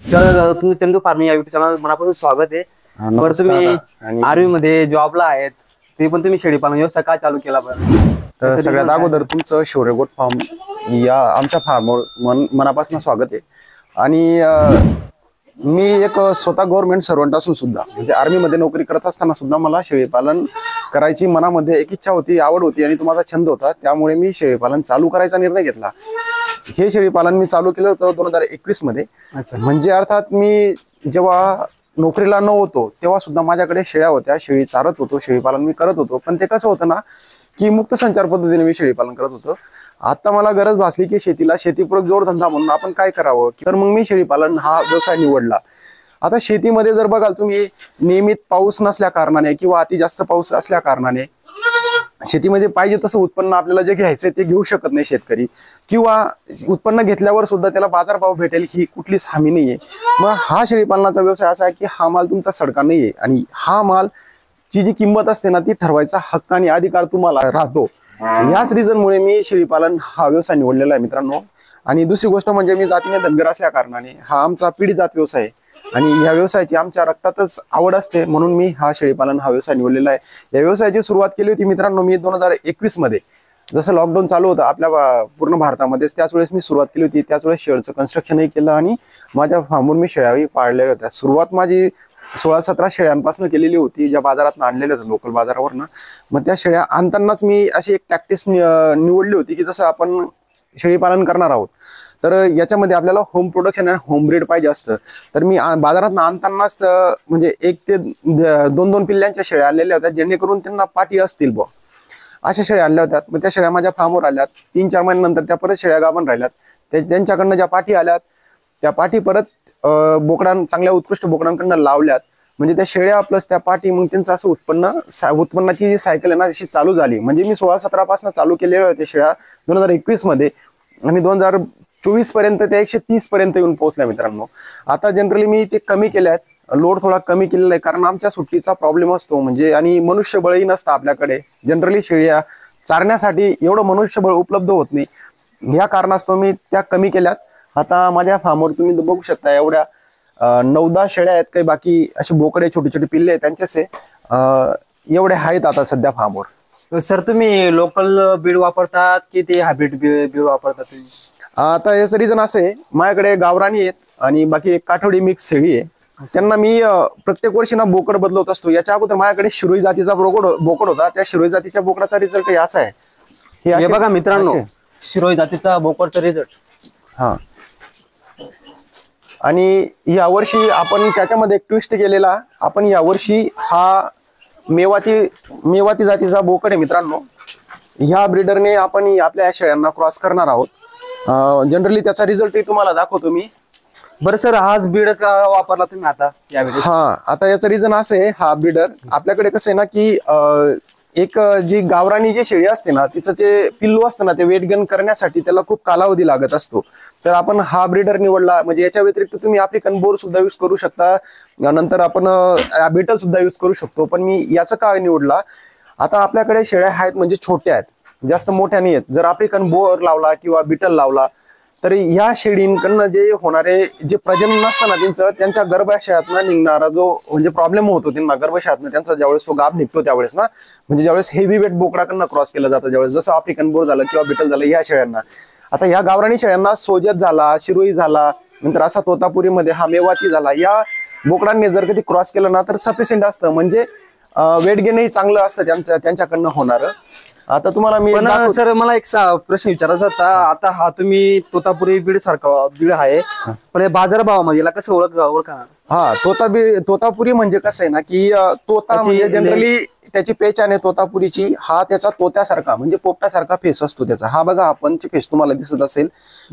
Sir तुम्ही Chandu farming या YouTube channel मनापासून स्वागत आहे। बरं तुम्ही आर्मी मध्ये जॉबला आहेत, ते पण तुम्ही शेळी पालन व्यवसाय का चालू केला बरं? तर सगळ्यात अगोदर तुमचं शौर्य गोट फार्म या आमच्या फार्मवर मनापासून स्वागत आहे। आणि मी एक स्वतः गव्हर्नमेंट सर्वंट असून सुद्धा म्हणजे आर्मी मध्ये नोकरी करत असताना सुद्धा मला शेळीपालन करायची मनामध्ये एक इच्छा होती, आवड होती आणि तो माझा छंद होता। त्यामुळे मी शेळीपालन चालू करायचा निर्णय घेतला। हे शेळीपालन मी चालू केलं होतं 2021 मध्ये। म्हणजे अर्थात मी जेव्हा नोकरीला नव्हतो तेव्हा सुद्धा माझ्याकडे शेळ्या होत्या, शेळी चारत होतो, शेळीपालन मी करत होतो। पण ते कसं होतं ना की मुक्त संचार पद्धतीने मी शेळीपालन करत होतो। आता मला गरज भासली की शेतीपूरक जोडधंदा म्हणून आपण काय करावं, तर मग मी शेळीपालन हा व्यवसाय निवडला। आता शेतीमध्ये जर बघाल तुम्ही, नियमित पाऊस नसल्या कारणाने किंवा अति जास्त पाऊस असल्या कारणाने शेतीमध्ये पाहिजे तसं उत्पन्न आपल्याला जे घ्यायचंय ते घेऊ शकत नाही शेतकरी, किंवा उत्पन्न घेतल्यावर सुद्धा त्याला बाजारभाव भेटेल ही कुठलीच हमी नाहीये। मग हा शेळीपालनाचा व्यवसाय असा आहे की हा माल तुमचा सडका नाहीये आणि हा माल ची जी किंमत असते ना ती ठरवायचा हक्क आणि अधिकार तुम्हाला राहतो। याच रिझनमुळे मी शेळीपालन हा व्यवसाय निवडलेला आहे मित्रांनो। आणि दुसरी गोष्ट म्हणजे मी जातीने धनगर असल्या कारणाने हा आमचा पिढी जात व्यवसाय आहे आणि या व्यवसायाची आमच्या रक्तातच आवड असते, म्हणून मी हा शेळीपालन हा व्यवसाय निवडलेला आहे। या व्यवसायाची सुरुवात केली होती मित्रांनो मी 2021 मध्ये, जसं लॉकडाऊन चालू होतं आपल्या पूर्ण भारतामध्ये, त्याच वेळेस मी सुरुवात केली होती। त्याच वेळेस शेळचं कन्स्ट्रक्शनही केलं आणि माझ्या फार्मवर मी शेळ्याही पाळलेल्या होत्या। सुरुवात माझी 16-17 शेळ्यांपासून केलेली होती, ज्या बाजारात आणलेल्या होत्या लोकल बाजारावरनं। मग त्या शेळ्या आणतानाच मी अशी एक प्रॅक्टिस निवडली होती की जसं आपण शेळीपालन करणार आहोत तर याच्यामध्ये आपल्याला होम प्रोडक्शन आणि होम ब्रीड पाहिजे असतं। तर मी बाजारात आणतानाच म्हणजे 1 ते 2 पिल्ल्यांच्या शेळ्या आणलेल्या होत्या, जेणेकरून त्यांना पाठी असतील बुवा अशा शेळ्या आणल्या होत्या। मग त्या शेळ्या माझ्या फार्मवर आल्यात, 3-4 महिन्यानंतर त्या परत शेळ्या गाभण राहिल्यात। त्यांच्याकडनं ज्या पाठी आल्यात त्या पाठी परत चांगल्या उत्कृष्ट बोकडांकडनं लावल्यात। म्हणजे त्या शेळ्या प्लस त्या पाठी, मग त्यांचं असं उत्पन्नाची जी सायकल आहे ना अशी चालू झाली। म्हणजे मी 16-17 पासून चालू केलेल्या होत्या शेळ्या 2021 मध्ये आणि 2024 पर्यंत त्या 130 पर्यंत येऊन पोहोचल्या मित्रांनो। आता जनरली मी ते कमी केल्यात, लोड थोडा कमी केलेला आहे, कारण आमच्या सुट्टीचा प्रॉब्लेम असतो म्हणजे आणि मनुष्यबळही नसतं आपल्याकडे। जनरली शेळ्या चारण्यासाठी एवढं मनुष्यबळ उपलब्ध होत नाही, या कारणास्तव मी त्या कमी केल्यात। आता माझ्या फार्मवर तुम्ही बघू शकता एवढ्या 9-10 शेळ्या आहेत, काही बाकी असे बोकडे छोटे छोटे पिल्ले आहेत त्यांच्याचे एवढे आहेत आता सध्या फार्मवर। सर तुम्ही लोकल बीड वापरतात की ते हायब्रिड बीड वापरतात तुम्ही? आता याचं रिझन असं आहे, माझ्याकडे गावरानी आहेत आणि बाकी काठवडी मिक्स शेळी आहे। त्यांना मी प्रत्येक वर्षी ना बोकड बदलवत असतो। याच्या अगोदर माझ्याकडे शिरोई जातीचा बोकड होता, त्या शिरोई जातीच्या बोकडाचा रिझल्ट असा आहे। हे बघा मित्रांनो, शिरोई जातीचा बोकडचा रिझल्ट। हा, आणि यावर्षी आपण त्याच्यामध्ये एक ट्विस्ट केलेला, आपण यावर्षी हा मेवाती जातीचा बोकड आहे मित्रांनो। ह्या ब्रीडरने आपण आपल्या शेळ्यांना क्रॉस करणार आहोत। जनरली त्याचा रिझल्टही तुम्हाला दाखवतो मी। बरं सर, हाच ब्रीड का वापरला तुम्ही आता यावेळी? हा, आता याचं रिझन असं आहे, हा ब्रीडर आपल्याकडे कसं आहे ना की एक जी गावरानी जी शेळी असते ना तिचं जे पिल्लू असतं ना ते वेट गेन करण्यासाठी त्याला खूप कालावधी लागत असतो। तर आपण हा ब्रीडर निवडला। म्हणजे याच्या व्यतिरिक्त तुम्ही आफ्रिकन बोर सुद्धा यूज करू शकता, नंतर आपण बीटल सुद्धा यूज करू शकतो, पण मी याचं का निवडला, आता आपल्याकडे शेळ्या आहेत म्हणजे छोट्या आहेत, जास्त मोठ्या नाही आहेत। जर आफ्रिकन बोर लावला किंवा बीटल लावला तर या शेळींकडनं जे होणारे जे प्रजनन असतं ना त्यांच्या गर्भाशयातनं निघणारा जो म्हणजे प्रॉब्लेम होतो त्यांना गर्भाशयातनं, त्यांचा ज्यावेळेस तो गाभ निघतो त्यावेळेस ना, म्हणजे ज्यावेळेस हेवी वेट बोकडाकडनं क्रॉस केलं जातं, ज्यावेळेस जसं आफ्रिकन बोर झालं किंवा बीटल झालं या शेळ्यांना, आता या गावरानी शेळ्यांना सोजत झाला, शिरोई झाला, नंतर असा तोतापुरीमध्ये हा मेवाती झाला, या बोकडांनी जर कधी क्रॉस केलं ना तर सफिशियंट असतं, म्हणजे वेट गेनही चांगलं असतं त्यांच्याकडनं होणार। आता तुम्हाला मी सर मला एक प्रश्न विचारायचा होता, आता हा तुम्ही तोतापुरी बीड सारखा बीड आहे, पण बाजारभावामध्ये याला कसं ओळखणार? हा, तोतापुरी म्हणजे कसं आहे ना की तोता म्हणजे जनरली त्याची पेचान आहे तोतापुरीची, हा त्याचा तोत्यासारखा म्हणजे पोपटासारखा फेस असतो त्याचा। हा बघा आपण फेस तुम्हाला दिसत असेल,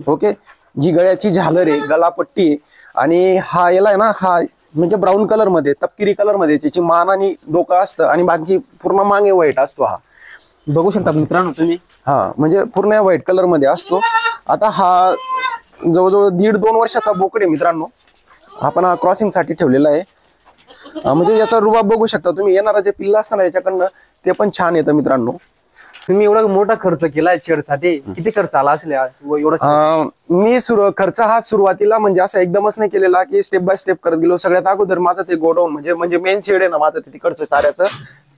ओके, जी गळ्याची झालर आहे, गलापट्टी आहे, आणि हा याला आहे ना हा म्हणजे ब्राऊन कलर मध्ये तपकिरी कलर मध्ये त्याची मान आणि डोकं असतं आणि बाकी पूर्ण मागे व्हाईट असतो। हा बघू शकता मित्रांनो तुम्ही, म्हणजे म्हणजे पूर्ण व्हाईट कलर मध्ये असतो। आता हा जवळजवळ 1.5-2 वर्षाचा बोकड आहे मित्रांनो, आपण हा क्रॉसिंग साठी ठेवलेला आहे। म्हणजे याचा रुबाब बघू शकता तुम्ही, येणारा जे पिल्ला असतं ना याच्याकडनं ते पण छान येतं मित्रांनो। तुम्ही एवढा मोठा खर्च केलाय शेडसाठी, किती खर्च आला असेल एवढा? मी खर्च हा सुरुवातीला म्हणजे असं एकदमच नाही केलेला की स्टेप बाय स्टेप करत गेलो. सगळ्यात अगोदर माझं ते गोडाऊन म्हणजे मेन शेड आहे ना माझं ते तिकडचं चाऱ्याचं,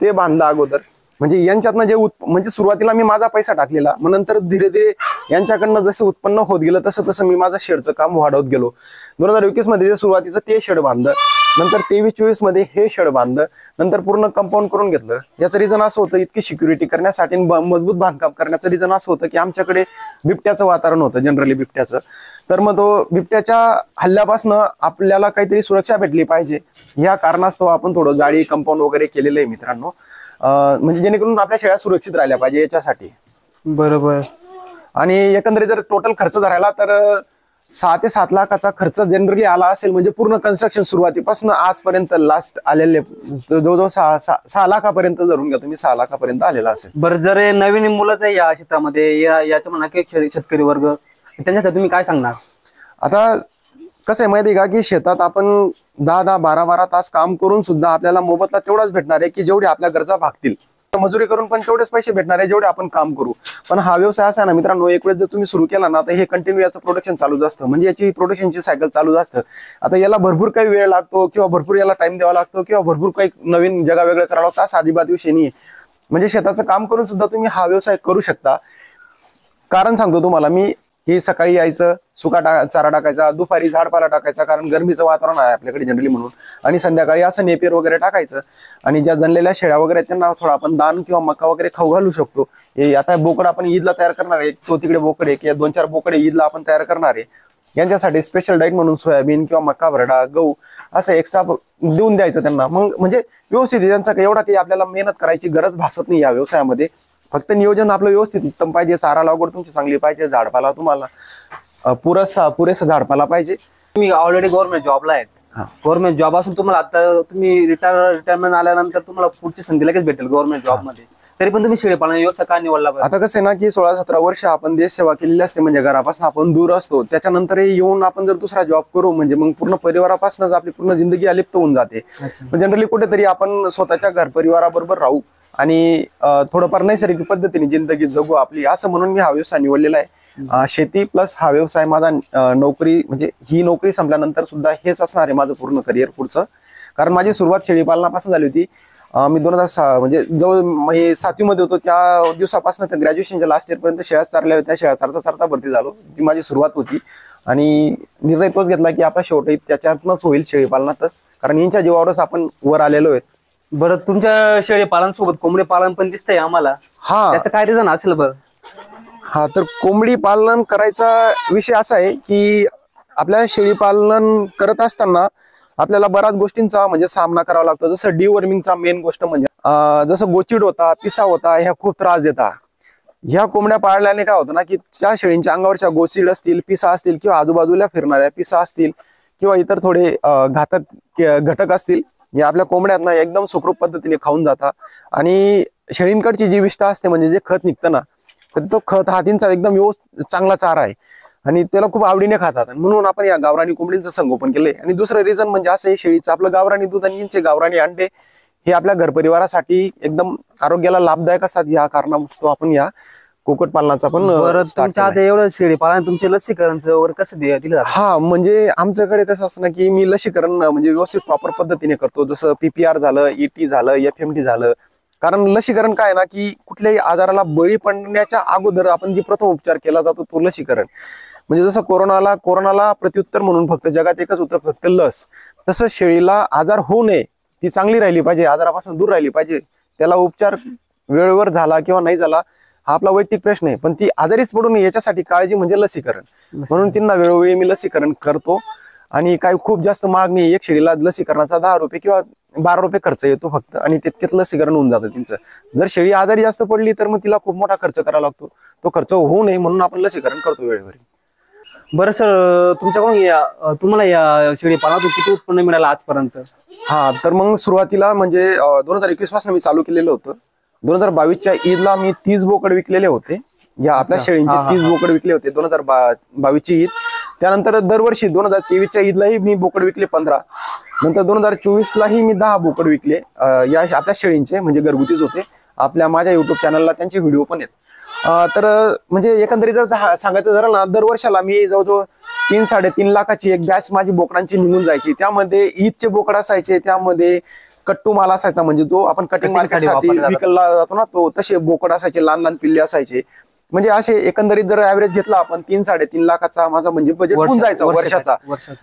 ते बांधलं अगोदर. म्हणजे यांच्यातनं जे म्हणजे सुरुवातीला मी माझा पैसा टाकलेला, मग नंतर धीरे धीरे यांच्याकडनं जसं उत्पन्न होत गेलं तसं तसं मी माझं शेडचं काम वाढवत गेलो. 2021 मध्ये जे सुरुवातीचं ते शेड बांधलं, नंतर 23-24 मध्ये हे शेड बांधलं, नंतर पूर्ण कंपाऊंड करून घेतलं. याचं रिझन असं होतं, इतकी सिक्युरिटी करण्यासाठी मजबूत बांधकाम करण्याचं रिझन असं होतं की आमच्याकडे बिबट्याचं वातावरण होतं, जनरली बिबट्याचं. तर मग तो बिबट्याच्या हल्ल्यापासून आपल्याला काहीतरी सुरक्षा भेटली पाहिजे, या कारणास्तव आपण थोडं जाळी कंपाऊंड वगैरे केलेलं आहे मित्रांनो, म्हणजे जेणेकरून आपल्या शेळ्या सुरक्षित राहिल्या पाहिजे याच्यासाठी. बरोबर. आणि एकंदरीत जर टोटल खर्च धरायला तर 6 ते 7 लाखाचा खर्च जनरली आला असेल, म्हणजे पूर्ण कन्स्ट्रक्शन सुरुवातीपासून आजपर्यंत लास्ट आलेले जवळजवळ 6 लाखापर्यंत धरून घ्या तुम्ही, 6 लाखापर्यंत आलेला असेल. बरं, जर नवीन मुलंच आहे या क्षेत्रामध्ये, याचं म्हणा की शेतकरी वर्ग, त्यांच्यासाठी तुम्ही काय सांगणार? आता कसं आहे माहिती आहे का, की शेतात आपण 10-10, 12-12 तास काम करून सुद्धा आपल्याला मोबदला तेवढाच भेटणार आहे की जेवढी आपल्या गरजा भागतील. मजुरी करून पण तेवढेच पैसे भेटणार आहे जेवढे आपण काम करू. पण हा व्यवसाय असा आहे ना मित्रांनो, एक वेळेस जर तुम्ही सुरू केला ना तर हे कंटिन्यू याचं प्रोडक्शन चालूच असतं, म्हणजे याची प्रोडक्शनची सायकल चालूच असतं. आता याला भरपूर काही वेळ लागतो किंवा भरपूर याला टाइम द्यावा लागतो किंवा भरपूर काही नवीन जगा वेगळं करावं लागतं, असा अजिबात विषय नाही. म्हणजे शेताचं काम करून सुद्धा तुम्ही हा व्यवसाय करू शकता. कारण सांगतो तुम्हाला मी, की सकाळी यायचं, सुका चारा टाकायचा, दुपारी झाडपाला टाकायचा, कारण गरमीचं वातावरण आहे आपल्याकडे जनरली म्हणून, आणि संध्याकाळी असं नेपियर वगैरे टाकायचं. आणि ज्या जनलेल्या शेळ्या वगैरे आहेत त्यांना थोडा आपण दाण किंवा मका वगैरे खाऊ घालू शकतो. आता बोकड आपण ईदला तयार करणार आहे, तो तिकडे बोकड आहे किंवा 2-4 बोकडे ईदला आपण तयार करणार आहे. यांच्यासाठी स्पेशल डाईट म्हणून सोयाबीन किंवा मका, भरडा, गहू असं एक्स्ट्रा देऊन द्यायचं त्यांना. मग म्हणजे व्यवस्थित त्यांचा एवढा काही आपल्याला मेहनत करायची गरज भासत नाही या व्यवसायामध्ये. फक्त नियोजन आपलं व्यवस्थित उत्तम पाहिजे, चारा लागवड तुमची चांगली पाहिजे, झाडपाला तुम्हाला पुरेसा झाडपाला पाहिजे. तुम्ही ऑलरेडी गव्हर्नमेंट जॉबला आहेत, गव्हर्नमेंट जॉब असून तुम्हाला आता तुम्ही रिटायरमेंट आल्यानंतर तुम्हाला पुढची संधी लगेच भेटेल गव्हर्नमेंट जॉब मध्ये, तरी पण तुम्ही शेळीपालन व्यवसाय का निवडला? आता कसं आहे ना, की 16-17 वर्ष आपण देश सेवा केलेली असते, म्हणजे घरापासून आपण दूर असतो. त्याच्यानंतर येऊन आपण जर दुसरा जॉब करू म्हणजे मग पूर्ण परिवारापासूनच आपली पूर्ण जिंदगी अलिप्त होऊन जाते. जनरली कुठेतरी आपण स्वतःच्या घर परिवाराबरोबर राहू आणि थोडंफार नैसर्गिक पद्धतीने जिंदगी जगू आपली, असं म्हणून मी हा व्यवसाय निवडलेला आहे. शेती प्लस हा व्यवसाय माझा नोकरी, म्हणजे ही नोकरी संपल्यानंतर सुद्धा हेच असणार आहे माझं पूर्ण करिअर पुढचं. कारण माझी सुरुवात शेळीपालनापासून झाली होती. मी 2006 म्हणजे जवळ 7वी मध्ये होतो त्या दिवसापासून तर ग्रॅज्युएशनच्या लास्ट इयर पर्यंत शेळ्या चारल्या होत्या. शेळ्या चारता चारता भरती झालो, जी माझी सुरुवात होती. आणि निर्णय तोच घेतला की आपला शेवटी त्याच्यातनंच होईल शेळीपालनातच, कारण यांच्या जीवावरच आपण वर आलेलो आहेत. बरं, तुमच्या शेळी पालन सोबत कोंबडी पालन पण दिसतंय आम्हाला, हा त्याचं काय रिझन असेल बरं? हा, तर कोंबडी पालन करायचा विषय असा आहे की आपल्या शेळी पालन करत असताना आपल्याला बऱ्याच गोष्टींचा म्हणजे सामना करावा लागतो. जसं डिवर्मिंगचा मेन गोष्ट म्हणजे जसं गोचिड होता, पिसा होता, ह्या खूप त्रास देतात. ह्या कोंबड्या पाळल्याने काय होतं ना, की त्या शेळींच्या अंगावरच्या गोचिड असतील, पिसा असतील किंवा आजूबाजूला फिरणाऱ्या पिसा असतील किंवा इतर थोडे घातक घटक असतील, हे आपल्या कोंबड्यांना एकदम सुखरूप पद्धतीने खाऊन जातात. आणि शेळींकडची जी विष्ठा असते म्हणजे जे खत निघतं ना, तर तो खत हा त्यांचा एकदम चांगला चारा आहे आणि त्याला खूप आवडीने खातात. म्हणून आपण या गावरानी कोंबडींचं संगोपन केलंय. आणि दुसरं रिझन म्हणजे असं आहे, शेळीचं आपलं गावरानी दूध आणि यांचे गावरानी अंडे हे आपल्या घरपरिवारासाठी एकदम आरोग्याला लाभदायक असतात. या कारणास्तव आपण या कुक्कुटपालनाचा पण एवढं शेळी पालन तुमचे लसीकरणचं वगैरे कसं दिलं? हा, म्हणजे आमच्याकडे कसं असतं ना, की मी लसीकरण म्हणजे व्यवस्थित प्रॉपर पद्धतीने करतो. जसं PPR झालं, ET झालं, FMT झालं. कारण लसीकरण काय ना, की कुठल्याही आजाराला बळी पडण्याच्या अगोदर आपण जी प्रथम उपचार केला जातो तो लसीकरण. म्हणजे जसं कोरोनाला प्रत्युत्तर म्हणून फक्त जगात एकच होतं, फक्त लस. तसं शेळीला आजार होऊ नये, ती चांगली राहिली पाहिजे, आजारापासून दूर राहिली पाहिजे, त्याला उपचार वेळेवर झाला किंवा नाही झाला हा आपला वैयक्तिक प्रश्न आहे, पण ती आजारीच पडू नये याच्यासाठी काळजी म्हणजे लसीकरण. म्हणून त्यांना वेळोवेळी मी लसीकरण करतो. आणि काही खूप जास्त महाग नाही, एक शेळीला लसीकरणाचा 10 रुपये किंवा 12 रुपये खर्च येतो फक्त, आणि तितक्यात लसीकरण होऊन जातं त्यांचं. जर शेळी आजारी जास्त पडली तर मग तिला खूप मोठा खर्च करावा लागतो, तो खर्च होऊ नये म्हणून आपण लसीकरण करतो वेळेवर. बरं सर, तुमच्याकडून तुम्हाला या शेळी पालनातून किती उत्पन्न मिळालं आजपर्यंत? हा, तर मग सुरुवातीला म्हणजे 2021 पासून मी चालू केलेलं होतं. 2022च्या ईदला मी 30 बोकड विकलेले होते. या आपल्या शेळींचे 30 बोकड विकले होते 2022ची ईद. त्यानंतर दरवर्षी 2023च्या ईदलाही मी बोकड विकले 15. नंतर 2024लाही मी 10 बोकड विकले या आपल्या शेळींचे, म्हणजे घरगुतीच होते. आपल्या माझ्या युट्यूब चॅनलला त्यांचे व्हिडिओ पण आहेत. तर म्हणजे एकंदरीत जर सांगायचं झालं ना, दर वर्षाला मी जवळजवळ 3-3.5 लाखाची एक बॅच माझी बोकडांची निघून जायची. त्यामध्ये ईदचे बोकड असायचे, त्यामध्ये कट्टू माल असायचा, म्हणजे जो आपण कटिंग मार्केटसाठी विकला जातो ना, तो तसे बोकड असायचे, लहान लहान पिल्ले असायचे. म्हणजे असे एकंदरीत जर ऍव्हरेज घेतला आपण 3-3.5 लाखाचा माझा म्हणजे बजेट होऊन जायचा वर्षाचा.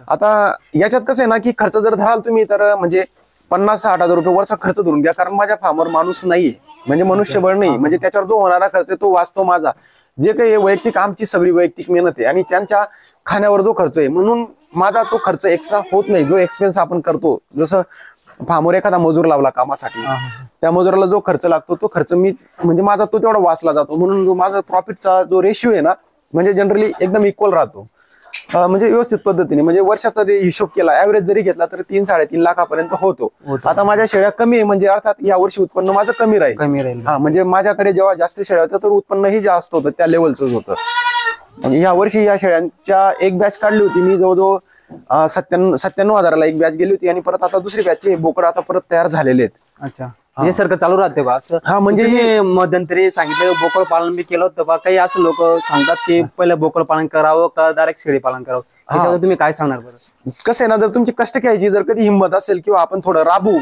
आता याच्यात कसं आहे ना, की खर्च जर धराल तुम्ही तर म्हणजे 50-60 हजार रुपये वर्ष खर्च धरून घ्या, कारण माझ्या फार्मवर माणूस नाहीये, म्हणजे मनुष्यबळ नाही, म्हणजे त्याच्यावर जो होणारा खर्च तो वाचतो माझा. जे काही वैयक्तिक आमची सगळी वैयक्तिक मेहनत आहे आणि त्यांच्या खाण्यावर जो खर्च आहे, म्हणून माझा तो खर्च एक्स्ट्रा होत नाही. जो एक्सपेन्स आपण करतो, जसं फार्मवर एखादा मजूर लावला कामासाठी, त्या मजुराला जो खर्च लागतो तो खर्च मी म्हणजे माझा तो तेवढा वाचला जातो. म्हणून जो माझा प्रॉफिटचा जो रेशिओ आहे ना, म्हणजे जनरली एकदम इक्वल राहतो, म्हणजे व्यवस्थित पद्धतीने. म्हणजे वर्षाचा हिशोब केला, ऍव्हरेज जरी घेतला तर 3-3.5 लाखापर्यंत होतो. आता माझ्या शेळ्या कमी आहे, म्हणजे अर्थात या वर्षी उत्पन्न माझं कमी राहील. हा, म्हणजे माझ्याकडे जेव्हा जास्त शेळ्या होत्या तर उत्पन्नही जास्त होतं, त्या लेवलच होतं. या वर्षी या शेळ्यांच्या एक बॅच काढली होती मी, जवळजवळ 97 हजाराला एक बॅच गेली होती, आणि परत आता दुसरी बॅचचे बोकड आता परत तयार झालेले आहेत. अच्छा, हे सारखं चालू राहते बा असं? हा, म्हणजे मध्यंतरी सांगितलं बोकड पालन मी केलं होतं बा. काही असं लोक सांगतात की पहिलं बोकड पालन करावं का डायरेक्ट शेळी पालन करावं, याच्यावर तुम्ही काय सांगणार बरं? कसं आहे ना, जर तुमची कष्ट घ्यायची जर कधी हिंमत असेल किंवा आपण थोडं राबू,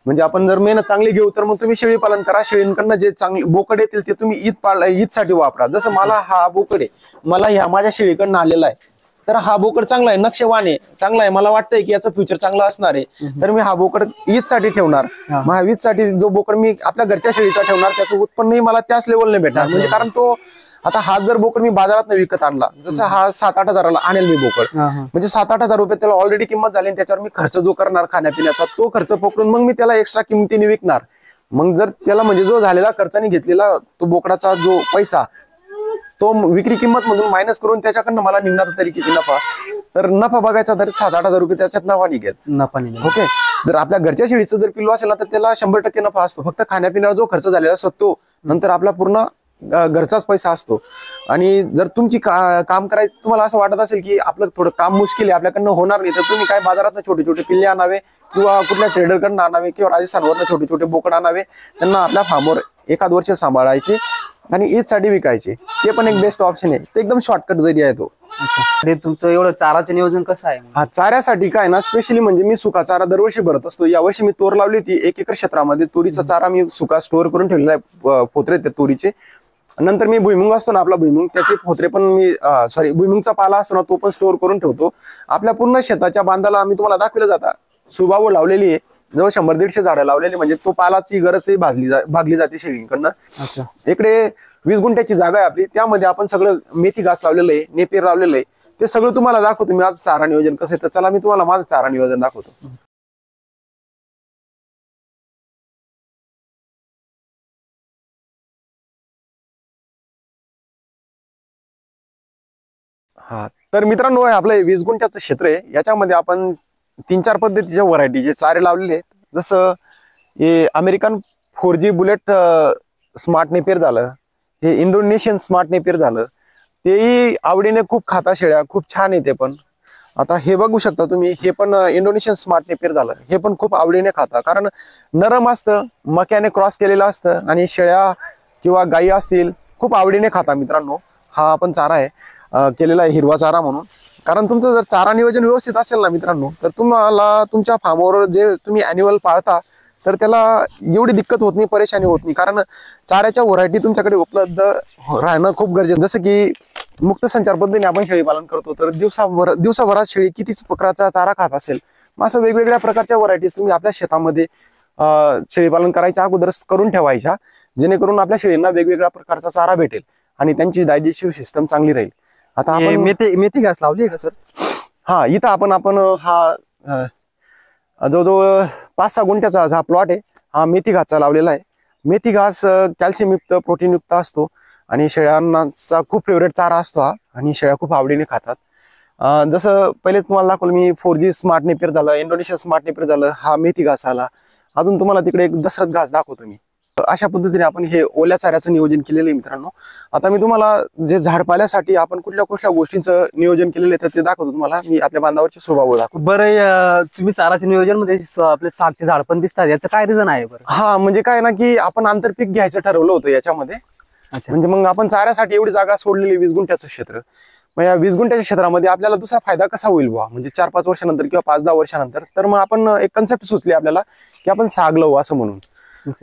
म्हणजे आपण जर मेहनत चांगली घेऊ, तर मग तुम्ही शेळी पालन करा. शेळींकडनं जे चांगले बोकड येतील ते तुम्ही ईदसाठी वापरा. जसं मला हा बोकड आहे, मला ह्या माझ्या शेळीकडनं आलेला आहे, तर हा बोकड चांगला आहे, नक्षवान आहे, चांगला आहे, मला वाटतंय की याचं फ्युचर चांगलं असणार आहे, तर मी हा बोकड ईदसाठी ठेवणार. मग हा ईदसाठी जो बोकड मी आपल्या घरच्या शेळीचा ठेवणार, त्याचं उत्पन्नही मला त्याच लेवलने भेटणार. म्हणजे कारण तो आता हा जर बोकड मी बाजारात विकत आणला, जसं हा 7-8 हजाराला आणेल मी बोकड, म्हणजे 7-8 हजार रुपये त्याला ऑलरेडी किंमत झाली, आणि त्याच्यावर मी खर्च जो करणार खाण्यापिण्याचा, तो खर्च पकडून मग मी त्याला एक्स्ट्रा किमतीने विकणार. मग जर त्याला म्हणजे जो झालेला खर्चाने घेतलेला तो बोकडाचा जो पैसा, तो विक्री किंमत मधून मायनस करून त्याच्याकडनं मला निघणार तरी किती नफा, तर नफा बघायचा तर 7-8 हजार रुपये त्याच्यात नफा निघेल. ओके, जर आपल्या घरच्या शेळीचं जर पिल्लू असेल ना, तर त्याला 100% नफा असतो. फक्त खाण्यापिण्यावर जो खर्च झालेला असतो तो नंतर आपला पूर्ण घरचाच पैसा असतो. आणि जर तुमची काम करायचं तुम्हाला असं वाटत असेल की आपलं थोडं काम मुश्किल आहे, आपल्याकडनं होणार नाही, तर तुम्ही काय बाजारात छोटे छोटे पिल्ले आणावे किंवा कुठल्या ट्रेडरकडनं आणावे किंवा राजस्थानवरनं छोटे छोटे बोकड आणावे, त्यांना आपल्या फार्मवर 1 वर्ष सांभाळायचे आणि ईदसाठी विकायचे. ते पण एक बेस्ट ऑप्शन आहे, ते एकदम शॉर्टकट जरिया आहे तो. तुमचं एवढं चाराचं नियोजन कसं आहे? हा, चाऱ्यासाठी काय ना, स्पेशली म्हणजे मी सुका चारा दरवर्षी भरत असतो. यावर्षी मी तोर लावली होती 1 एकर क्षेत्रामध्ये. तुरीचा चारा मी सुका स्टोअर करून ठेवलेला आहे, पोत्रे ते तुरीचे. नंतर मी भुईमुंग असतो ना आपला, भुईमुंग त्याचे पोत्रे पण मी भुईमुंगचा पाला असतो ना, तो पण स्टोअर करून ठेवतो. आपल्या पूर्ण शेताच्या बांधाला आम्ही तुम्हाला दाखवलं जाता सुबावू लावलेली आहे, जवळ 100-150 झाडं लावलेली, म्हणजे तो पालाची गरजही भागली जाते शेळींकडनं. इकडे 20 गुंठ्याची जागा आहे आपली, त्यामध्ये आपण सगळं मेथी घास लावलेलं आहे, नेपियर लावलेलं आहे, ते सगळं तुम्हाला दाखवतो मी. आज चारा नियोजन कसं आहे, तर चला मी तुम्हाला माझं चारा नियोजन दाखवतो. हा, तर मित्रांनो, आपलं 20 गुंठ्याचं क्षेत्र आहे, याच्यामध्ये आपण 3-4 पद्धतीच्या व्हरायटीचे चारे लावलेले आहेत. जसं हे American 4G bullet smart Napier झालं, हे इंडोनेशियन स्मार्ट नेपियर झालं, तेही आवडीने खूप खाता शेळ्या, खूप छान आहे ते पण. आता हे बघू शकता तुम्ही, हे पण इंडोनेशियन स्मार्ट नेपियर झालं, हे पण खूप आवडीने खाता, कारण नरम असतं, मक्याने क्रॉस केलेलं असतं, आणि शेळ्या किंवा गायी असतील खूप आवडीने खाता. मित्रांनो, हा आपण चारा आहे केलेला आहे, हिरवा चारा म्हणून. कारण तुमचं जर चारा नियोजन व्यवस्थित असेल ना मित्रांनो, तर तुम्हाला तुमच्या फार्मवर जे तुम्ही ॲन्युअल पाळता, तर त्याला एवढी दिक्कत होत नाही, परेशानी होत नाही. कारण चाऱ्याच्या व्हरायटी तुमच्याकडे उपलब्ध राहणं खूप गरजेचं. जसं की मुक्त संचार पद्धतीने आपण शेळी पालन करतो, तर दिवसाभरात शेळी कितीच प्रकारचा चारा खात असेल, मग असं वेगवेगळ्या प्रकारच्या व्हरायटीज तुम्ही आपल्या शेतामध्ये शेळी पालन करायच्या अगोदरच करून ठेवायच्या, जेणेकरून आपल्या शेळींना वेगवेगळ्या प्रकारचा चारा भेटेल आणि त्यांची डायजेस्टिव्ह सिस्टम चांगली राहील. आता आपण मेथी घास लावली आहे का सर? हा, इथं आपण हा जवळजवळ 5-6 गुंठ्याचा हा प्लॉट आहे, हा मेथी घासचा लावलेला आहे. मेथी घास कॅल्शियम युक्त, प्रोटीन युक्त असतो, आणि शेळ्यांचा खूप फेवरेट चारा असतो हा, आणि शेळ्या खूप आवडीने खातात. जसं पहिले तुम्हाला दाखवलं मी, 4G स्मार्ट नेपियर झालं, इंडोनेशिया स्मार्ट नेपियर झालं, हा मेथी घास आला. अजून तुम्हाला तिकडे एक दशरथ घास दाखवतो मी. अशा पद्धतीने आपण हे ओल्या चाऱ्याचं नियोजन केलेलं आहे मित्रांनो. आता मी तुम्हाला जे झाडपाल्यासाठी आपण कुठल्या कुठल्या गोष्टींचं नियोजन केलेलं आहे ते दाखवतो तुम्हाला. मी आपल्या बांधावरचे स्वभाव दाखवतो. बरं, तुम्ही चाराच्या नियोजन मध्ये आपले सागचे झाड पण दिसतात, याचं काय रिझन आहे बरं? हा म्हणजे काय ना की आपण आंतरपीक घ्यायचं ठरवलं होतं याच्यामध्ये. अच्छा. म्हणजे मग आपण चाऱ्यासाठी एवढी जागा सोडलेली 20 गुंठ्याचं क्षेत्र. मग या 20 गुंठ्याच्या क्षेत्रामध्ये आपल्याला दुसरा फायदा कसा होईल बुवा, म्हणजे 4-5 वर्षानंतर किंवा 5-10 वर्षानंतर. तर मग आपण एक कन्सेप्ट सुचली आपल्याला की आपण साग लावू असं म्हणून.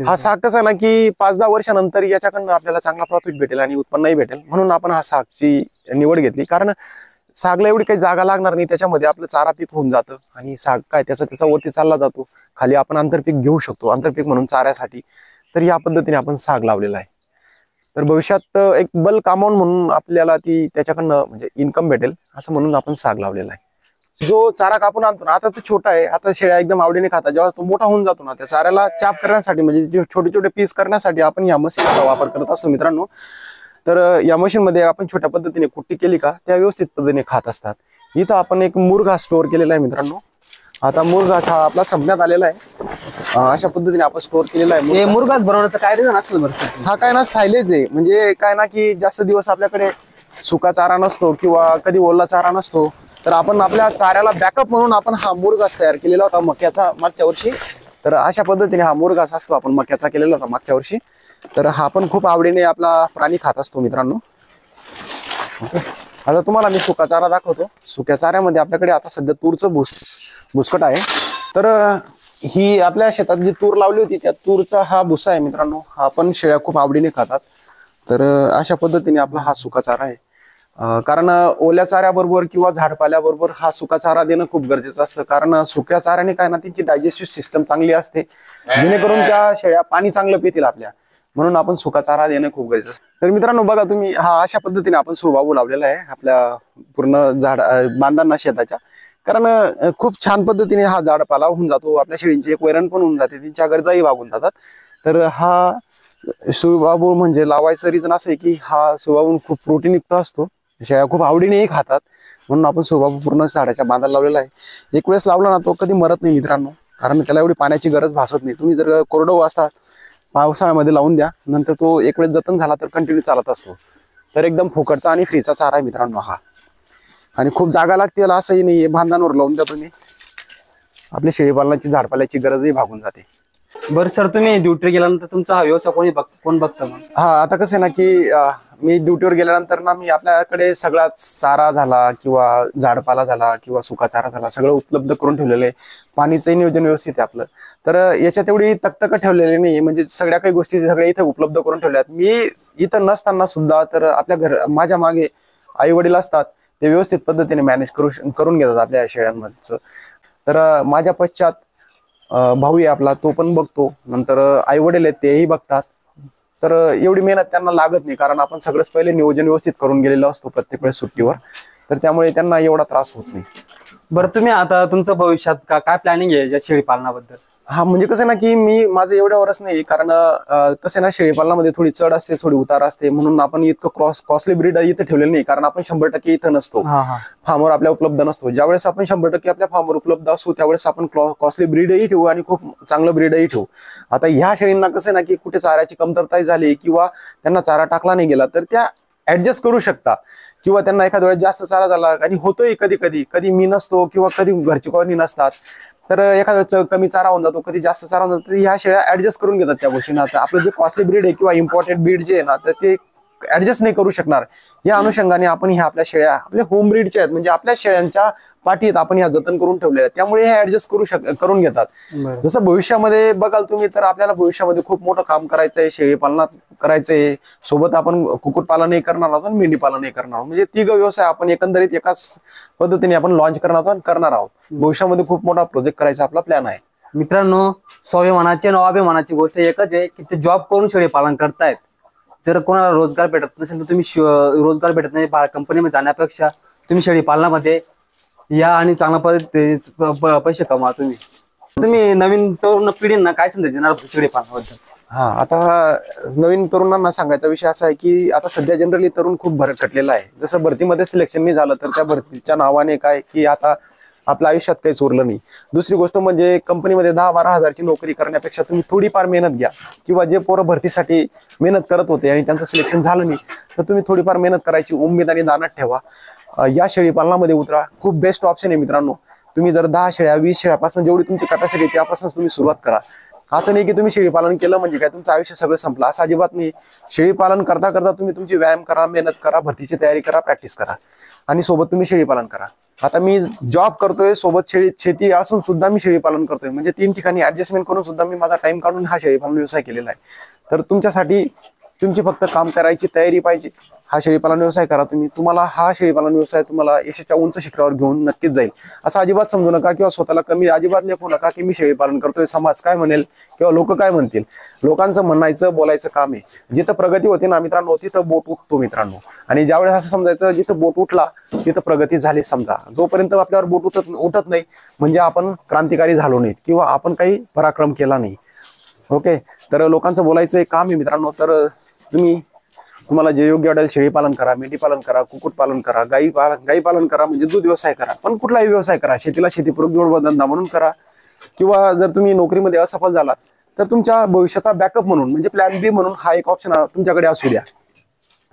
हा साग कसा ना की 5-10 वर्षानंतर याच्याकडनं आपल्याला चांगला प्रॉफिट भेटेल आणि उत्पन्नही भेटेल, म्हणून आपण हा सागची निवड घेतली. कारण सागला एवढी काही जागा लागणार नाही, त्याच्यामध्ये आपलं चारा पीक होऊन जातं आणि साग काय त्याचा वरती चालला जातो. खाली आपण आंतरपीक घेऊ शकतो, आंतरपीक म्हणून चाऱ्यासाठी. तर या पद्धतीने आपण साग लावलेला आहे. तर भविष्यात एक बल्क अमाऊंट म्हणून आपल्याला ती त्याच्याकडनं म्हणजे इन्कम भेटेल असं म्हणून आपण साग लावलेला आहे. जो चारा कापून आणतो ना, आता तो छोटा आहे, आता शेळ्या एकदम आवडीने खातात. जेव्हा तो मोठा होऊन जातो ना, त्या चाऱ्याला चाप करण्यासाठी म्हणजे छोटे छोटे पीस करण्यासाठी आपण या मशीनचा वापर करत असतो मित्रांनो. तर या मशीन मध्ये आपण छोट्या पद्धतीने कुट्टी केली का त्या व्यवस्थित पद्धतीने खात असतात. इथं आपण एक मुरघास स्टोअर केलेला आहे मित्रांनो. आता मुरघास हा आपला संपण्यात आलेला आहे. अशा पद्धतीने आपण स्टोअर केलेला आहे. मुरघास बनवण्याचं काय रिझन असेल बरं? हा काय ना सायलेज आहे, म्हणजे काय ना की जास्त दिवस आपल्याकडे सुका चारा नसतो किंवा कधी ओला चारा नसतो. तर आपण आपल्या चाऱ्याला बॅकअप म्हणून आपण हा मुरघास तयार केलेला होता मक्याचा मागच्या वर्षी. तर अशा पद्धतीने हा मुरघास असतो आपण मक्याचा केलेला होता मागच्या वर्षी. तर हा पण खूप आवडीने आपला प्राणी खात असतो मित्रांनो. आता तुम्हाला मी सुका चारा दाखवतो. सुक्या चाऱ्यामध्ये आपल्याकडे आता सध्या तूरचं भुसकट आहे. तर ही आपल्या शेतात जी तूर लावली होती त्या तूरचा हा भुसा आहे मित्रांनो. हा पण शेळ्या खूप आवडीने खातात. तर अशा पद्धतीने आपला हा सुका चारा आहे. कारण ओल्या चाऱ्याबरोबर किंवा झाडपाल्याबरोबर हा सुका चारा देणं खूप गरजेचं असतं. कारण सुक्या चाऱ्याने काय ना त्यांची डायजेस्टिव्ह सिस्टम चांगली असते, जेणेकरून त्या शेळ्या पाणी चांगलं पितील आपल्या. म्हणून आपण सुका चारा देणं खूप गरजेचं असतं. तर मित्रांनो बघा तुम्ही, हा अशा पद्धतीने आपण सुबाबू लावलेला आहे आपल्या पूर्ण झाड बांधांना शेताच्या. कारण खूप छान पद्धतीने हा झाडपाला होऊन जातो. आपल्या शेळींची एक वैरण पण होऊन जाते, त्यांच्या गरजाही भागून जातात. तर हा सुबाबू म्हणजे लावायचं रिझन असं आहे की हा सुबाबू खूप प्रोटीनयुक्त असतो, शेळ्या खूप आवडीनेही खातात, म्हणून आपण सुबाबू पूर्ण झाडाच्या बांधाला लावलेला आहे. एक वेळेस लावला ना तो कधी मरत नाही मित्रांनो, कारण त्याला एवढी पाण्याची गरज भासत नाही. तुम्ही जर कोरडो असता पावसाळ्यामध्ये लावून द्या, नंतर तो एक वेळेस जतन झाला तर कंटिन्यू चालत असतो. तर एकदम फुकटचा आणि फ्रीचा चारा आहे मित्रांनो हा. आणि खूप जागा लागते याला असंही नाहीये, बांधांवर लावून द्या तुम्ही, आपल्या शेळीपालनाची झाडपाल्याची गरजही भागून जाते. बरं सर, तुम्ही ड्युटी गेल्यानंतर तुमचा हा व्यवसाय कोण बघतं मग? हा आता कसं आहे ना की मी ड्युटीवर गेल्यानंतर ना मी आपल्याकडे सगळा चारा झाला किंवा झाडपाला झाला किंवा सुका चारा झाला सगळं उपलब्ध करून ठेवलेलं आहे. पाणीचंही नियोजन व्यवस्थित आहे आपलं. तर याच्यात एवढी तकतक ठेवलेली नाही, म्हणजे सगळ्या काही गोष्टी सगळ्या इथे उपलब्ध करून ठेवल्यात. मी इथं नसताना सुद्धा तर आपल्या माझ्या मागे आई वडील असतात, ते व्यवस्थित पद्धतीने मॅनेज करून घेतात आपल्या शेळ्यांमध्ये. तर माझ्या पश्चात भाऊ आहे आपला, तो पण बघतो. नंतर आई वडील आहेत, तेही बघतात. तर एवढी मेहनत त्यांना लागत नाही, कारण आपण सगळंच पहिले नियोजन व्यवस्थित करून गेलेलो असतो प्रत्येक वेळेस सुट्टीवर. तर त्यामुळे त्यांना एवढा त्रास होत नाही. बरं, तुम्ही आता तुमचं भविष्यात काय प्लॅनिंग आहे शेळी पालनाबद्दल? हा म्हणजे कसं ना की मी माझं एवढ्यावरच नाही, कारण कसं ना शेळीपालनामध्ये थोडी चढ असते, थोडी उतार असते, म्हणून आपण इतकं कॉस्टली ब्रीड इथं ठेवलेलं नाही. कारण आपण 100% इथं नसतो, फार्मवर आपल्या उपलब्ध नसतो. ज्यावेळेस आपण 100% आपल्या फार्मवर उपलब्ध असू त्यावेळेस आपण कॉस्टली ब्रीडही ठेवू आणि खूप चांगलं ब्रीडही ठेवू. आता ह्या शेळींना कसं ना की कुठे चाऱ्याची कमतरता झाली किंवा त्यांना चारा टाकला नाही गेला तर त्या ऍडजस्ट करू शकता, किंवा त्यांना एखाद्या वेळेस जास्त चारा झाला आणि होतोय कधी मी नसतो किंवा कधी घरची कोणी नसतात, तर एखाद्या कमी चारा होऊन जातो, कधी जास्त चारा होऊन जातो. ह्या शेळ्या ऍडजस्ट करून घेतात त्या गोष्टींना. आपलं जे कॉस्टली ब्रीड आहे किंवा इम्पॉर्टंट ब्रीड जे आहे ना, तर ते ऍडजस्ट नाही करू शकणार. या अनुषंगाने आपण ह्या आपल्या शेळ्या आपल्या होम ब्रीडच्या आहेत, म्हणजे आपल्या शेळ्यांच्या पाठीत आपण ह्या जतन करून ठेवलेल्या आहेत, त्यामुळे हे ऍडजस्ट करून घेतात. जसं भविष्यामध्ये बघाल तुम्ही, तर आपल्याला भविष्यामध्ये खूप मोठं काम करायचंय, शेळी पालनात करायचंय, सोबत आपण कुक्कुटपालनही करणार आहोत आणि मेंढी पालनही करणार आहोत. म्हणजे तिघ व्यवसाय आपण एकंदरीत एकाच पद्धतीने आपण लॉन्च करणार आहोत. भविष्यामध्ये खूप मोठा प्रोजेक्ट करायचा आपला प्लॅन आहे. मित्रांनो, स्वाभिमानाची आणि अभिमानाची गोष्ट एकच आहे की ते जॉब करून शेळी पालन करतायत. जर कोणाला रोजगार भेटत नसेल तर तुम्ही रोजगार भेटत नाही कंपनीमध्ये जाण्यापेक्षा तुम्ही शेळी पालनामध्ये या आणि चांगल्या पद्धतीने पैसे कमा. तुम्ही नवीन तरुण पिढींना काय संदेश देणार शेळी पालनाबद्दल? हा आता नवीन तरुणांना सांगायचा विषय असा आहे की आता सध्या जनरली तरुण खूप भरकटलेला आहे. जसं भरतीमध्ये सिलेक्शन नाही झालं तर त्या भरतीच्या नावाने काय की आता आपल्या आयुष्यात काहीच उरलं नाही. दुसरी गोष्ट म्हणजे कंपनीमध्ये 10-12 हजारची नोकरी करण्यापेक्षा तुम्ही थोडीफार मेहनत घ्या, किंवा जे पोरं भरतीसाठी मेहनत करत होते आणि त्यांचं सिलेक्शन झालं नाही, तर तुम्ही थोडीफार मेहनत करायची उमेद आणि दानत ठेवा. या शेळीपालनामध्ये उतरा. खूप बेस्ट ऑप्शन आहे मित्रांनो. तुम्ही जर 10 शेळ्या 20 शेळ्यापासून जेवढी तुमची कॅपॅसिटी त्यापासून तुम्ही सुरुवात करा. असं नाही की तुम्ही शेळीपालन केलं म्हणजे काय तुमचं आयुष्य सगळं संपलं, असं अजिबात नाही. शेळीपालन करता करता तुम्ही तुमची व्यायाम करा, मेहनत करा, भरतीची तयारी करा, प्रॅक्टिस करा, आणि सोबत तुम्ही शेळीपालन करा. आता मी जॉब करतोय, सोबत शेती असून सुद्धा मी शेळीपालन करतोय, म्हणजे 3 ठिकाणी ऍडजस्टमेंट करून सुद्धा मी माझा टाइम काढून हा शेळीपालन व्यवसाय केलेला आहे. तर तुमच्यासाठी तुमची फक्त काम करायची तयारी पाहिजे. हा शेळीपालन व्यवसाय करा तुम्ही. तुम्हाला हा शेळीपालन व्यवसाय तुम्हाला यशाच्या उंच शिखरावर घेऊन नक्कीच जाईल. असं अजिबात समजू नका किंवा स्वतःला कमी अजिबात लेखू नका की मी शेळीपालन करतोय, समाज काय म्हणेल किंवा लोक काय म्हणतील. लोकांचं म्हणायचं बोलायचं काम आहे. जिथं प्रगती होते ना मित्रांनो, तिथं बोट उठतो मित्रांनो. आणि ज्यावेळेस असं समजायचं जिथं बोट उठला तिथं प्रगती झाली समजा. जोपर्यंत आपल्यावर बोट उठत नाही म्हणजे आपण क्रांतिकारी झालो नाहीत किंवा आपण काही पराक्रम केला नाही. ओके, तर लोकांचं बोलायचं एक काम आहे मित्रांनो. तर तुम्हाला जे योग्य वाटेल शेळीपालन करा, मेंढीपालन करा, कुक्कुटपालन करा, गाई पालन करा, म्हणजे दूध व्यवसाय करा. पण कुठलाही व्यवसाय करा, शेतीला शेतीपूरक जोडधंदा म्हणून करा, किंवा जर तुम्ही नोकरीमध्ये असफल झालात तर तुमच्या भविष्याचा बॅकअप म्हणून म्हणजे प्लॅन बी म्हणून हा एक ऑप्शन तुमच्याकडे असू द्या.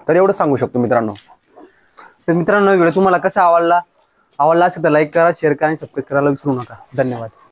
तर एवढं सांगू शकतो मित्रांनो. तर मित्रांनो, व्हिडिओ तुम्हाला कसा आवडला असेल तर लाईक करा, शेअर करा आणि सबस्क्राईब करायला विसरू नका. धन्यवाद.